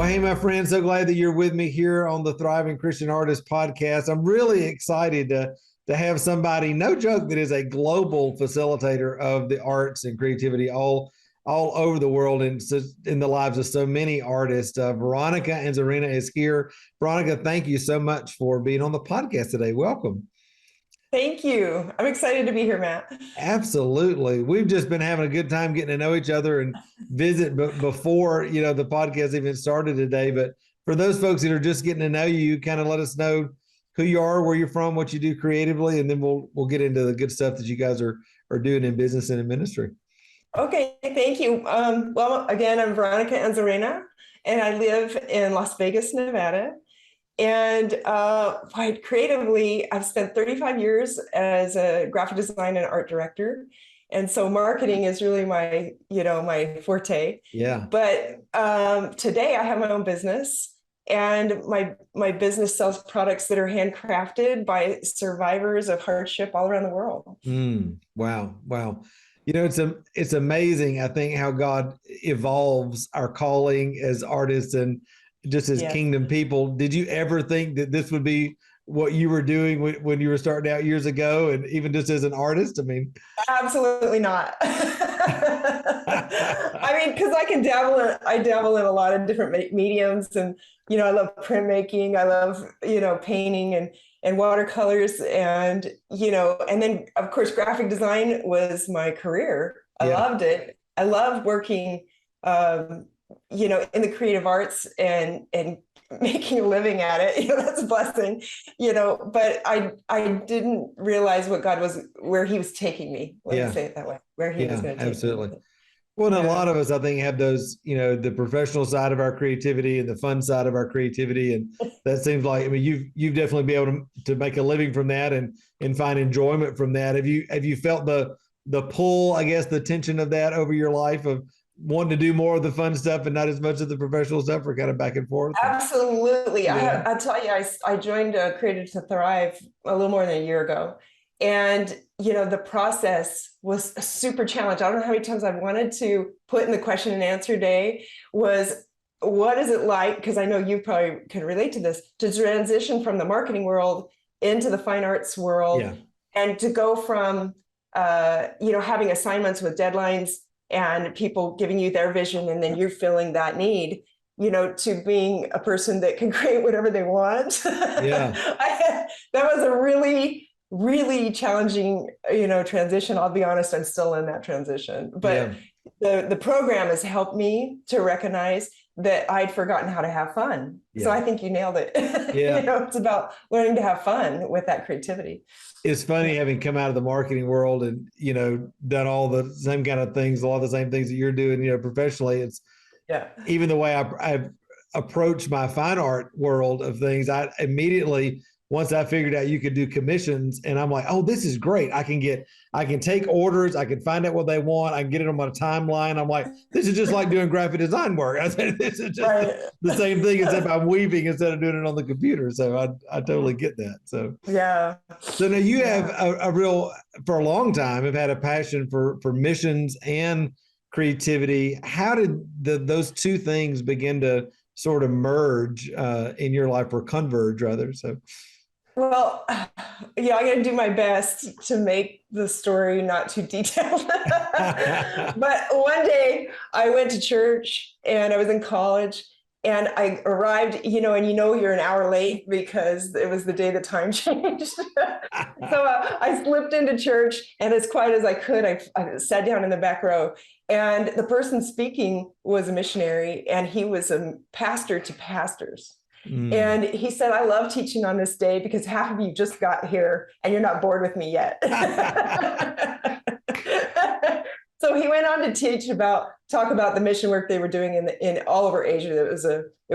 Well, hey, my friend, so glad that you're with me here on the Thriving Christian Artist podcast. I'm really excited to have somebody, no joke, that is a global facilitator of the arts and creativity all over the world and so, in the lives of so many artists. Veronica Anzorena is here. Veronica, thank you so much for being on the podcast today. Welcome. Thank you. I'm excited to be here, Matt. Absolutely. We've just been having a good time getting to know each other and visit before, the podcast even started today. But for those folks that are just getting to know you, kind of let us know who you are, where you're from, what you do creatively, and then we'll get into the good stuff that you guys are doing in business and in ministry. Okay, thank you. Well, again, I'm Veronica Anzorena, and I live in Las Vegas, Nevada. And quite creatively, I've spent 35 years as a graphic design and art director. And so marketing is really my forte. Yeah. But today I have my own business, and my business sells products that are handcrafted by survivors of hardship all around the world. Wow. It's amazing, I think, how God evolves our calling as artists and just as kingdom people. Did you ever think that this would be what you were doing when you were starting out years ago, and even just as an artist? I mean, absolutely not. I mean, because I dabble in a lot of different mediums, and I love printmaking, I love painting and watercolors, and and then of course graphic design was my career. I loved it. I love working in the creative arts and making a living at it. That's a blessing, but I didn't realize what God was, where he was taking me. Let me say it that way, where he was going to take absolutely. me. Well, and a lot of us, I think, have those, the professional side of our creativity and the fun side of our creativity. And that seems like, I mean, you've definitely been able to make a living from that and find enjoyment from that. Have you felt the pull, I guess, the tension of that over your life of wanting to do more of the fun stuff and not as much of the professional stuff, or kind of back and forth? Absolutely. Yeah. I'll tell you, I joined Created to Thrive a little more than a year ago. And, the process was a super challenge. I don't know how many times I've wanted to put in the question and answer day was, what is it like? Because I know you probably can relate to this, to transition from the marketing world into the fine arts world, and to go from, having assignments with deadlines and people giving you their vision, and then you're filling that need, to being a person that can create whatever they want. That was a really, really challenging, transition. I'll be honest, I'm still in that transition. But the program has helped me to recognize that I'd forgotten how to have fun. So I think you nailed it. It's about learning to have fun with that creativity. It's funny having come out of the marketing world and, done all the same kind of things, a lot of the same things that you're doing, professionally. It's even the way I approach my fine art world of things. I immediately, once I figured out you could do commissions, and I'm like, oh, this is great. I can take orders. I can find out what they want. I can get it on my timeline. I'm like, this is just like doing graphic design work. I said, this is just the same thing, except I'm weaving instead of doing it on the computer. So I totally get that. So, So now you have a real, for a long time, have had a passion for missions and creativity. How did those two things begin to sort of merge in your life, or converge rather? So. Well, I'm going to do my best to make the story not too detailed. But one day I went to church, and I was in college, and I arrived, and you're an hour late because it was the day the time changed. So I slipped into church, and as quiet as I could, I sat down in the back row. And the person speaking was a missionary, and he was a pastor to pastors. And he said, I love teaching on this day because half of you just got here and you're not bored with me yet. So he went on to talk about the mission work they were doing in all over Asia. It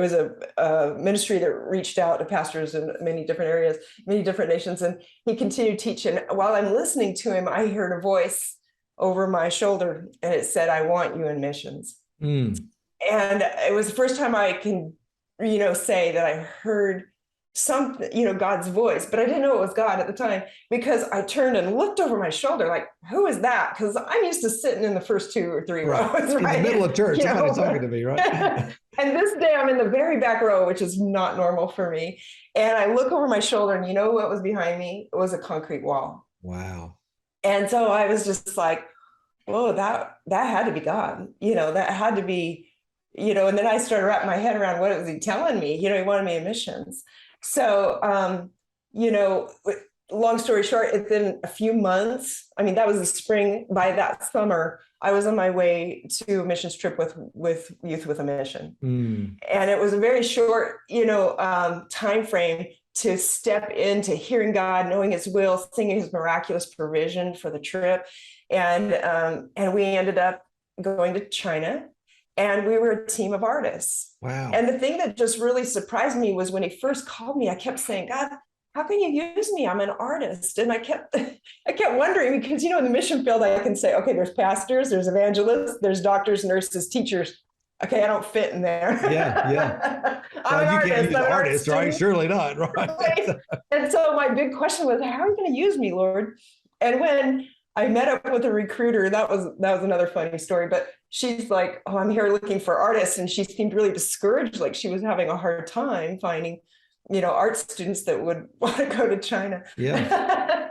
was a ministry that reached out to pastors in many different areas, many different nations. And he continued teaching. While I'm listening to him, I heard a voice over my shoulder, and it said, I want you in missions. And it was the first time I can say that I heard something, God's voice, but I didn't know it was God at the time because I turned and looked over my shoulder, like, who is that? Because I'm used to sitting in the first 2 or 3 rows, right? In the middle of church, somebody's talking to me, right? And this day I'm in the very back row, which is not normal for me. And I look over my shoulder, and you know what was behind me? It was a concrete wall. Wow. And so I was just like, whoa, that had to be God, that had to be, and then I started wrapping my head around what was he telling me? He wanted me in missions. So, long story short, within a few months, I mean, that was the spring. By that summer, I was on my way to a missions trip with Youth with a Mission. And it was a very short, time frame to step into hearing God, knowing his will, singing his miraculous provision for the trip. And we ended up going to China, and we were a team of artists. Wow. And the thing that just really surprised me was when he first called me, I kept saying, God, how can you use me? I'm an artist. And I kept wondering, because, in the mission field, I can say, okay, there's pastors, there's evangelists, there's doctors, nurses, teachers. Okay, I don't fit in there. Yeah. I'm an artist. Can't use artist, right? Surely not, right? Right? And so my big question was, how are you going to use me, Lord? And when I met up with a recruiter, that was another funny story, but she's like, oh, I'm here looking for artists. And she seemed really discouraged, like she was having a hard time finding, art students that would want to go to China. Yeah.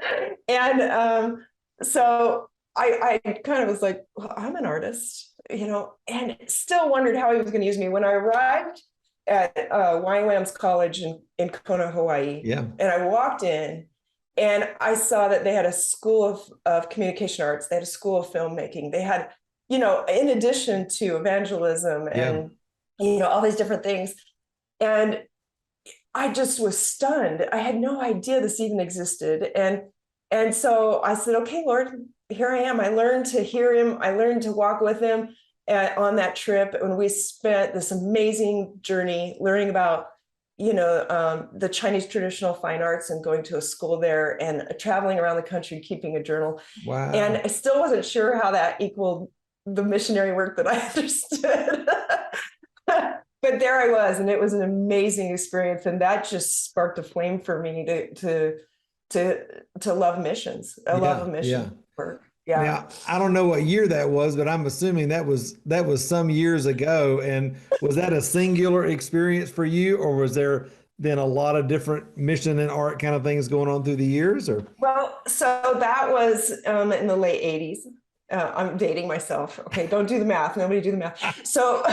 And so I kind of was like, well, I'm an artist, and still wondered how he was going to use me. When I arrived at YWAM's college in Kona, Hawaii, and I walked in, and I saw that they had a school of communication arts. They had a school of filmmaking. They had, in addition to evangelism and, all these different things. And I just was stunned. I had no idea this even existed. And so I said, okay, Lord, here I am. I learned to hear him. I learned to walk with him on that trip. And we spent this amazing journey learning about, the Chinese traditional fine arts and going to a school there and traveling around the country, keeping a journal. Wow. And I still wasn't sure how that equaled the missionary work that I understood. But there I was, and it was an amazing experience. And that just sparked a flame for me to love missions. I love mission work. Yeah. Now, I don't know what year that was, but I'm assuming that was some years ago. And was that a singular experience for you, or was there then a lot of different mission and art kind of things going on through the years? Or well, so that was in the late 80s. I'm dating myself. Okay, don't do the math. Nobody do the math. So,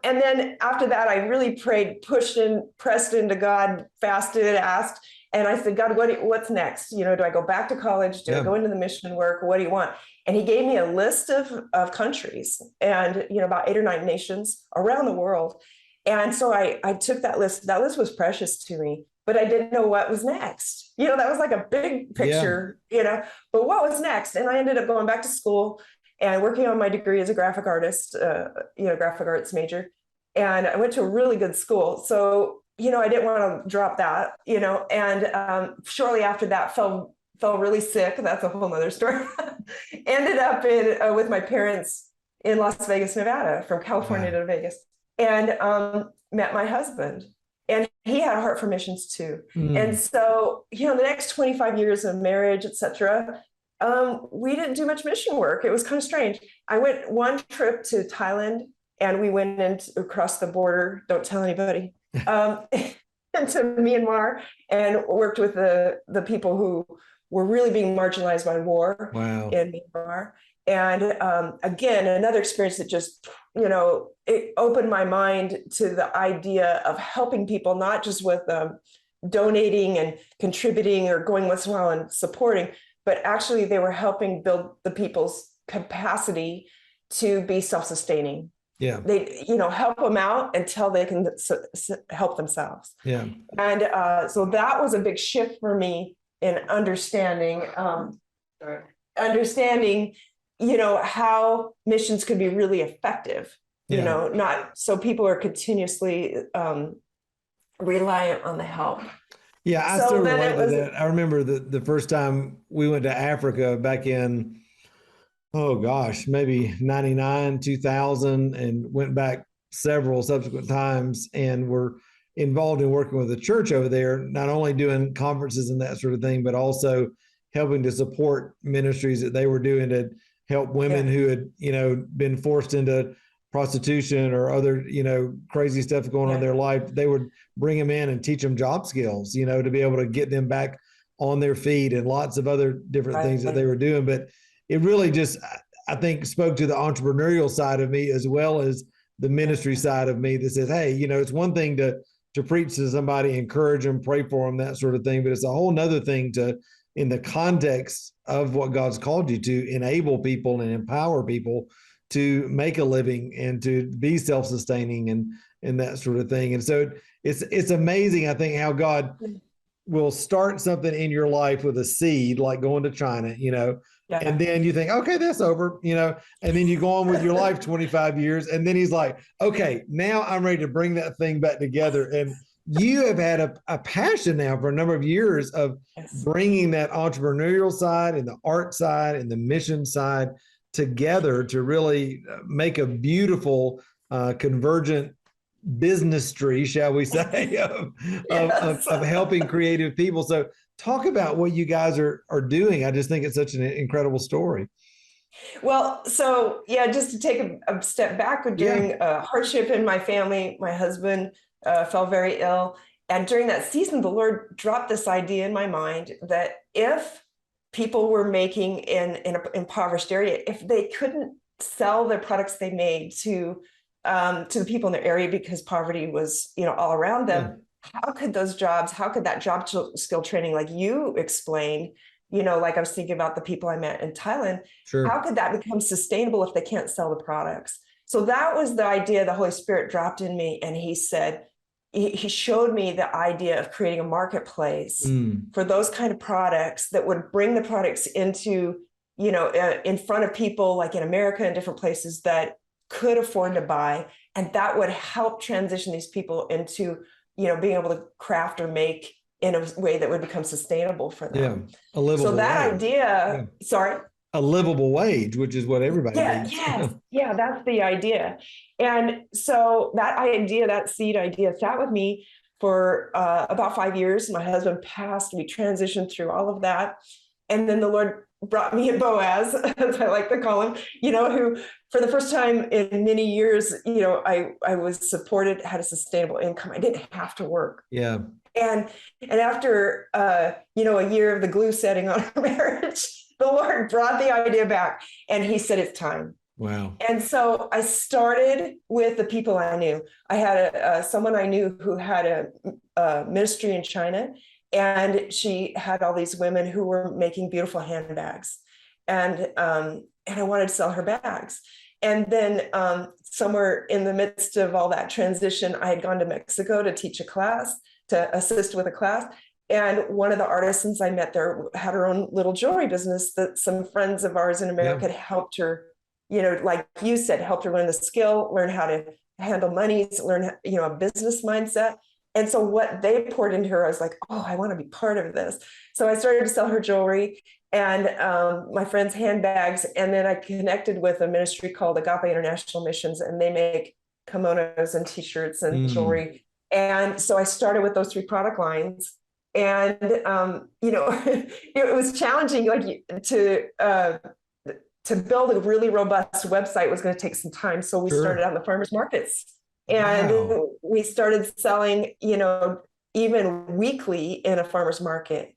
and then after that, I really prayed, pressed into God, fasted, asked. And I said, God, what's next? Do I go back to college? Do I go into the mission work? What do you want? And he gave me a list of countries and, about 8 or 9 nations around the world. And so I took that list. That list was precious to me, but I didn't know what was next. That was like a big picture, but what was next? And I ended up going back to school and working on my degree as a graphic artist, graphic arts major. And I went to a really good school. So I didn't want to drop that, and shortly after that fell really sick. That's a whole nother story. Ended up with my parents in Las Vegas, Nevada, from California to Vegas, and met my husband. And he had a heart for missions too. And so, the next 25 years of marriage, etc., we didn't do much mission work. It was kind of strange. I went one trip to Thailand, and we went across the border. Don't tell anybody. To Myanmar, and worked with the people who were really being marginalized by war in Myanmar. And again, another experience that just, it opened my mind to the idea of helping people, not just with donating and contributing or going once in a while and supporting, but actually they were helping build the people's capacity to be self-sustaining. Yeah. They, help them out until they can help themselves. Yeah. And so that was a big shift for me in understanding, how missions could be really effective, not so people are continuously reliant on the help. Yeah, I still relate to that. I remember the first time we went to Africa back in, oh gosh, maybe 99, 2000, and went back several subsequent times, and we're involved in working with the church over there, not only doing conferences and that sort of thing, but also helping to support ministries that they were doing to help women who had, been forced into prostitution or other, crazy stuff going on in their life. They would bring them in and teach them job skills, to be able to get them back on their feet, and lots of other different things that they were doing. But it really just, I think, spoke to the entrepreneurial side of me as well as the ministry side of me that says, hey, it's one thing to preach to somebody, encourage them, pray for them, that sort of thing. But it's a whole nother thing to, in the context of what God's called you to, enable people and empower people to make a living and to be self-sustaining and that sort of thing. And so it's amazing, I think, how God will start something in your life with a seed, like going to China, and then you think, okay, that's over, and then you go on with your life 25 years. And then he's like, okay, now I'm ready to bring that thing back together. And you have had a passion now for a number of years of bringing that entrepreneurial side and the art side and the mission side together to really make a beautiful, convergent business tree, shall we say, of helping creative people. So talk about what you guys are doing. I just think it's such an incredible story. Well, so just to take a step back, during a hardship in my family, my husband fell very ill. And during that season, the Lord dropped this idea in my mind that if people were making in an impoverished area, if they couldn't sell the products they made to the people in their area because poverty was, all around them, how could that job skill training, like you explained, like I was thinking about the people I met in Thailand, how could that become sustainable if they can't sell the products? So that was the idea the Holy Spirit dropped in me. And he said, he showed me the idea of creating a marketplace for those kind of products that would bring the products into, in front of people like in America and different places that could afford to buy. And that would help transition these people into, being able to craft or make in a way that would become sustainable for them. A livable so that wage. idea, a livable wage, which is what everybody needs. That's the idea. And so that seed idea sat with me for about 5 years. My husband passed. We transitioned through all of that. And then the Lord brought me a Boaz, as I like to call him, who for the first time in many years, I was supported, had a sustainable income. I didn't have to work. Yeah. And after, a year of the glue setting on our marriage, the Lord brought the idea back and he said, it's time. Wow. And so I started with the people I knew. I had someone I knew who had a ministry in China, and she had all these women who were making beautiful handbags. And I wanted to sell her bags. And then somewhere in the midst of all that transition, I had gone to Mexico to teach a class, to assist with a class. And one of the artisans I met there had her own little jewelry business that some friends of ours in America had helped her, like you said, helped her learn the skill, learn how to handle money, learn, a business mindset. And so what they poured into her, I was like, oh, I want to be part of this. So I started to sell her jewelry and my friends' handbags. And then I connected with a ministry called Agape International Missions, and they make kimonos and t-shirts and jewelry. And so I started with those 3 product lines. And, it was challenging, to build a really robust website was going to take some time. So we started on the farmers markets, and we started selling, even weekly in a farmer's market.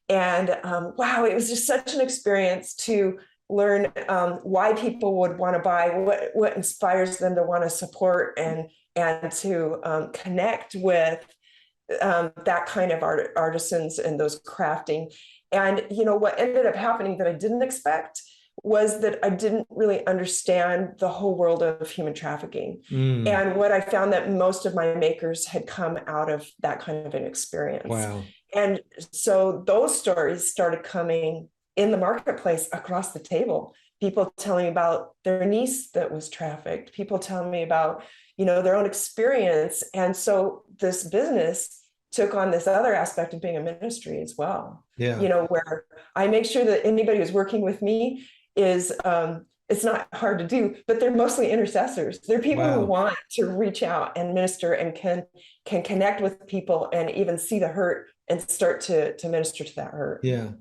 And it was just such an experience to learn why people would want to buy, what inspires them to want to support and to connect with that kind of artisans and those crafting. And, what ended up happening that I didn't expect was that I didn't really understand the whole world of human trafficking. And what I found that most of my makers had come out of that kind of an experience. Wow. And so those stories started coming in the marketplace across the table. People telling me about their niece that was trafficked, people telling me about, their own experience. And so this business took on this other aspect of being a ministry as well. Where I make sure that anybody who's working with me is it's not hard to do, but they're mostly intercessors. They're people who Wow. want to reach out and minister and can connect with people and even see the hurt and start to minister to that hurt. Yeah.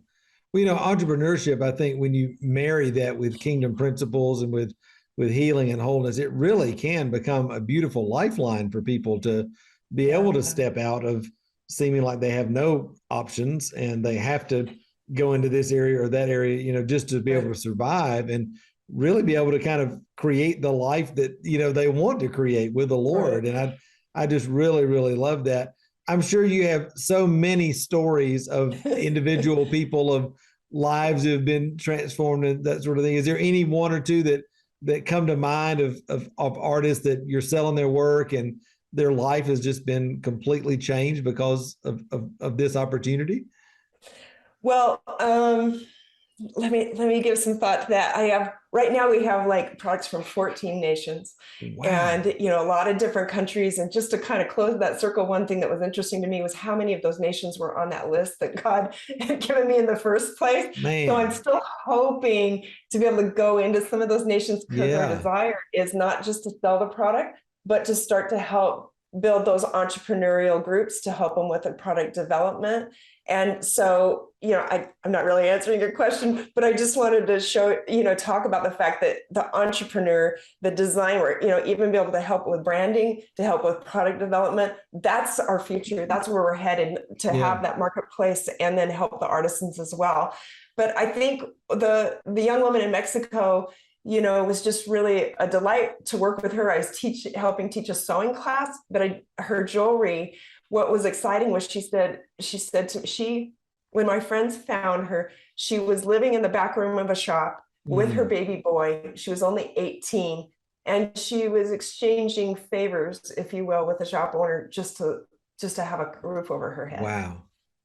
Well, entrepreneurship, I think when you marry that with kingdom principles and with healing and wholeness, it really can become a beautiful lifeline for people to be able to step out of seeming like they have no options and they have to go into this area or that area, just to be able to survive and really be able to kind of create the life that, they want to create with the Lord. Right. And I just really, really love that. I'm sure you have so many stories of individual people, of lives who have been transformed and that sort of thing. Is there any one or two that come to mind of artists that you're selling their work and their life has just been completely changed because of this opportunity? Well, let me give some thought to that. Right now we have like products from 14 nations. Wow. And, a lot of different countries. And just to kind of close that circle, one thing that was interesting to me was how many of those nations were on that list that God had given me in the first place. Man. So I'm still hoping to be able to go into some of those nations, because our desire is not just to sell the product, but to start to help build those entrepreneurial groups to help them with the product development. And so, I'm not really answering your question, but I just wanted to show, talk about the fact that the entrepreneur, the designer, even be able to help with branding, to help with product development, that's our future. That's where we're headed, to have that marketplace and then help the artisans as well. But I think the young woman in Mexico, it was just really a delight to work with her. I was helping teach a sewing class, but her jewelry, what was exciting was she said to me, when my friends found her, she was living in the back room of a shop with her baby boy. She was only 18, and she was exchanging favors, if you will, with the shop owner just to have a roof over her head. Wow.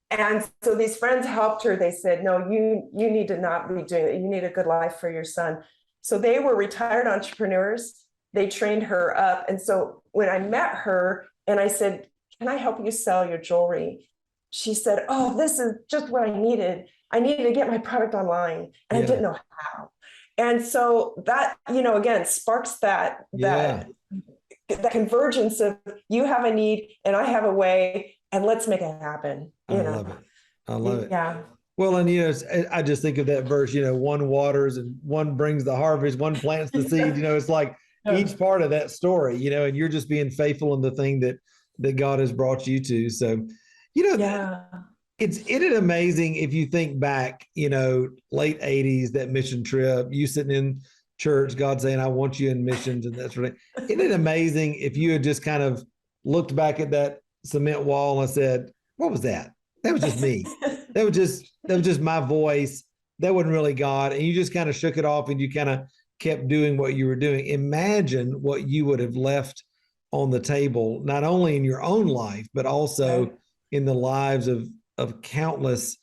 And so these friends helped her. They said, no, you need to not be doing it. You need a good life for your son. So they were retired entrepreneurs. They trained her up. And so when I met her and I said, can I help you sell your jewelry? She said, oh, this is just what I needed. I needed to get my product online, and I didn't know how. And so that, again, sparks that convergence of, you have a need and I have a way, and let's make it happen. I love it. I love it. Yeah. Well, and I just think of that verse, one waters and one brings the harvest, one plants the seed. It's like each part of that story, and you're just being faithful in the thing that God has brought you to. So, isn't it amazing if you think back, late 80s, that mission trip, you sitting in church, God saying, I want you in missions and that sort of thing. Isn't it amazing if you had just kind of looked back at that cement wall and said, what was that? That was just me. That was just my voice. That wasn't really God. And you just kind of shook it off and you kind of kept doing what you were doing. Imagine what you would have left on the table, not only in your own life, but also in the lives of countless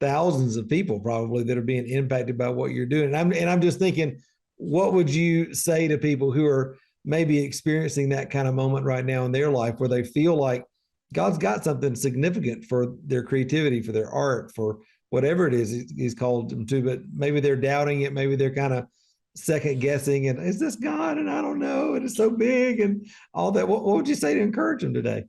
thousands of people probably that are being impacted by what you're doing. And I'm just thinking, what would you say to people who are maybe experiencing that kind of moment right now in their life where they feel like God's got something significant for their creativity, for their art, for whatever it is he's called them to, but maybe they're doubting it. Maybe they're kind of second guessing and is this God? And I don't know. And it's so big and all that. What would you say to encourage them today?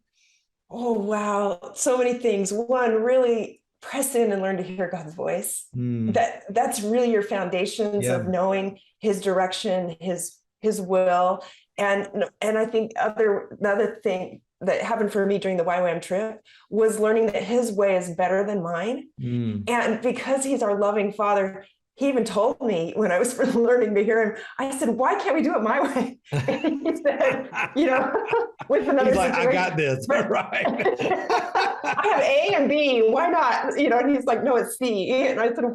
Oh, wow. So many things. One, really press in and learn to hear God's voice. That's really your foundations of knowing his direction, his will. And I think the other thing that happened for me during the YWAM trip was learning that his way is better than mine. And because he's our loving Father, he even told me when I was learning to hear him, I said, why can't we do it my way? And he said, with another situation. I got this. Right. I have A and B. Why not? And he's like, no, it's C. And I said,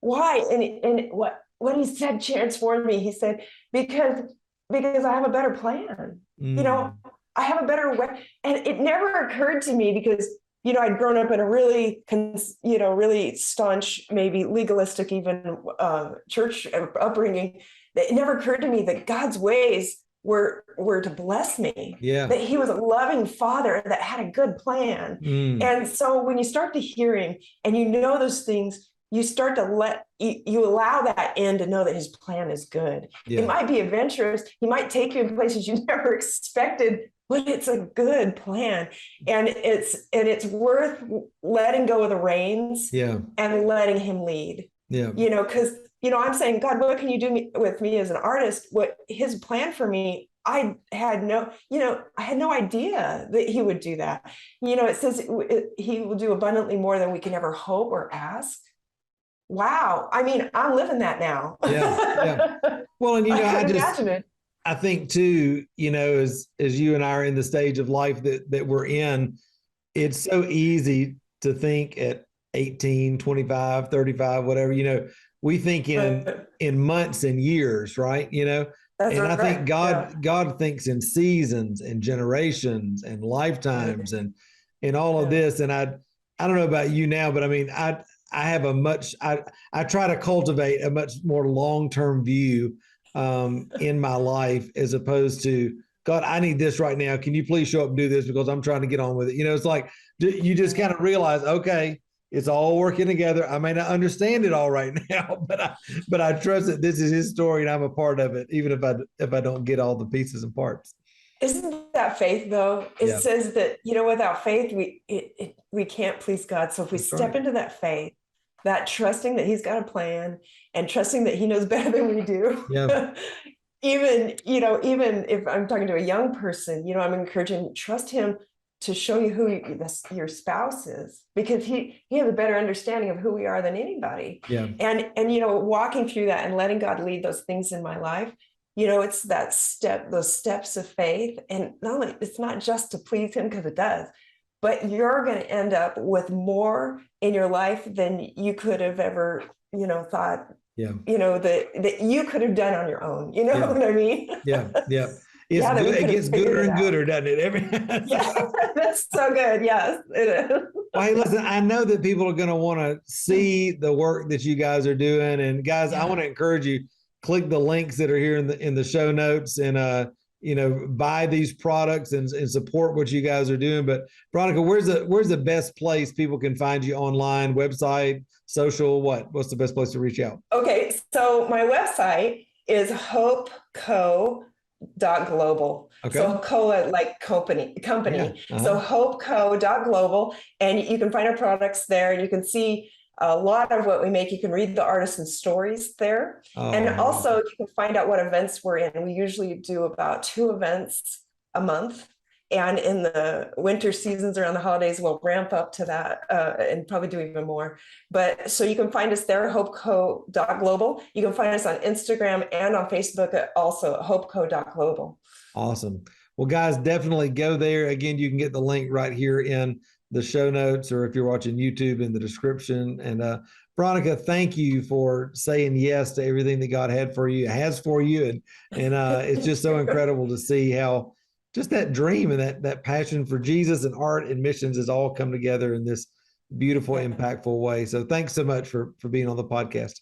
why? And what he said transformed me. He said, because I have a better plan. I have a better way. And it never occurred to me because I'd grown up in a really, really staunch, maybe legalistic, even church upbringing. It never occurred to me that God's ways were to bless me. That he was a loving Father that had a good plan. And so when you start to hear him and those things, you start to you allow that in to know that his plan is good. Yeah. It might be adventurous. He might take you in places you never expected, but it's a good plan. And it's worth letting go of the reins, yeah, and letting him lead. Yeah. Because, I'm saying, God, what can you do with me as an artist? What his plan for me, I had no idea that he would do that. It says he will do abundantly more than we can ever hope or ask. Wow. I mean, I'm living that now. Yeah. Well, and I think too, as you and I are in the stage of life that we're in, it's so easy to think at 18, 25, 35, whatever, we think in months and years, right? That's and right. I think God thinks in seasons and generations and lifetimes and all of this. And I don't know about you now, but I mean, I have I try to cultivate a much more long-term view in my life, as opposed to, God, I need this right now. Can you please show up and do this because I'm trying to get on with it? It's like, you just kind of realize, okay, it's all working together. I may not understand it all right now, but I trust that this is his story and I'm a part of it, even if I don't get all the pieces and parts. Isn't that faith though? It says that, without faith, we can't please God. So if we step into that faith, that trusting that he's got a plan and trusting that he knows better than we do. Yeah. even if I'm talking to a young person, I'm encouraging, trust him to show you who your spouse is, because he has a better understanding of who we are than anybody. Yeah. And walking through that and letting God lead those things in my life, it's those steps of faith. And not only, it's not just to please him, because it does, but you're going to end up with more in your life than you could have ever, thought, that you could have done on your own. You know what I mean? Yeah. Yeah. It gets gooder and gooder, doesn't it? Yeah, that's so good. Yes, it is. Well, hey, listen, I know that people are going to want to see the work that you guys are doing. And guys, I want to encourage you, click the links that are here in the show notes and, buy these products and support what you guys are doing. But Veronica, where's the best place people can find you online, website, social, what's the best place to reach out? Okay. So my website is HopeCo.global. Okay. So HopeCo, like company. Yeah. So HopeCo.global, and you can find our products there, and you can see a lot of what we make. You can read the artisan stories there. And also you can find out what events we're in. We usually do about 2 events a month. And in the winter seasons around the holidays, we'll ramp up to that and probably do even more. But so you can find us there, HopeCo.global. You can find us on Instagram and on Facebook also at HopeCo.global. Awesome. Well, guys, definitely go there. Again, you can get the link right here in the show notes, or if you're watching YouTube, in the description. And Veronica, thank you for saying yes to everything that God has for you. And it's just so incredible to see how just that dream and that passion for Jesus and art and missions has all come together in this beautiful, impactful way. So thanks so much for being on the podcast.